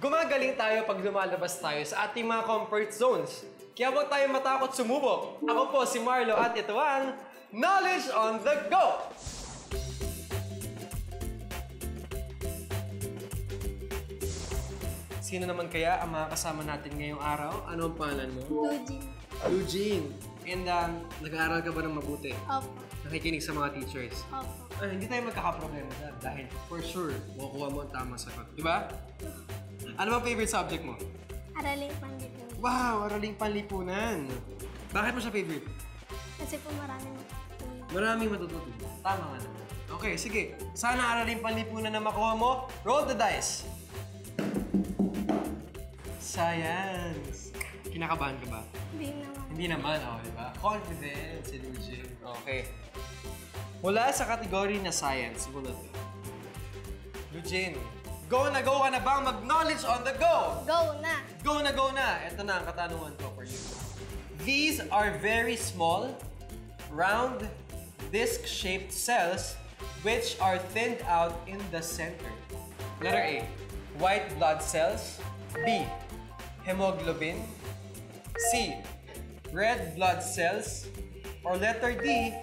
Gumagaling tayo pag lumalabas tayo sa ating mga comfort zones. Kaya huwag tayo matakot sumubok. Ako po si Marlo at ito ang Knowledge on the Go! Sino naman kaya ang mga kasama natin ngayong araw? Ano ang pangalan mo? Eugene. Eugene. And nag-aaral ka ba ng mabuti? Opo. Nakikinig sa mga teachers? Opo. Hindi tayo magkakaproblema dahil for sure, makukuha mo ang tamang sagot. Diba? Ano bang favorite subject mo? Araling panlipunan. Wow! Araling panlipunan. Bakit mo siya favorite? Kasi po maraming matutunan. Maraming matututunan. Tama nga naman. Okay, sige. Sana araling panlipunan na makuha mo. Roll the dice. Science. Kinakabahan ka ba? Hindi naman. Hindi naman, diba? Confidence, illusion. Okay. Mula sa kategory na science, sumunod ka. Eugene, go na bang mag-knowledge on the go? Go na! Go na! Ito na ang katanungan ko for you. These are very small, round, disc-shaped cells which are thinned out in the center. Letter A, white blood cells. B, hemoglobin. C, red blood cells. Or letter D,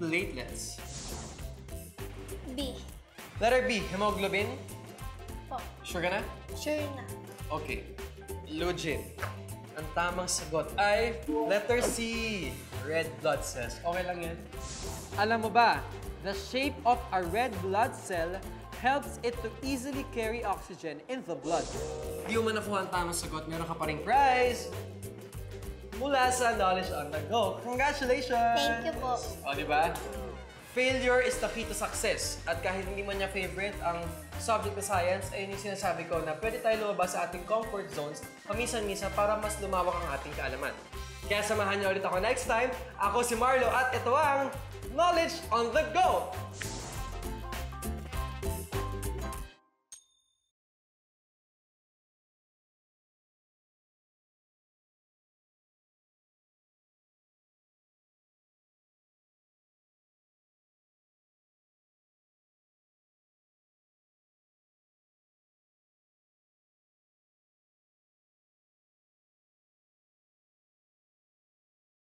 platelets. B. Letter B, hemoglobin. Po. Sure ka na? Sure na. Okay. Eugene, ang tamang sagot ay letter C, red blood cells. Okay lang yan? Alam mo ba, the shape of a red blood cell helps it to easily carry oxygen in the blood. Di mo man nakuha ang tamang sagot, meron ka pa ring prize mula sa Knowledge on the Go. Congratulations! Thank you po. O, di ba? Failure is the key to success. At kahit hindi man niya favorite ang subject na science, ay yung sinasabi ko na pwede tayo lumabas sa ating comfort zones paminsan-minsan para mas lumawak ang ating kaalaman. Kaya samahan niyo ulit ako next time. Ako si Marlo at ito ang Knowledge on the Go!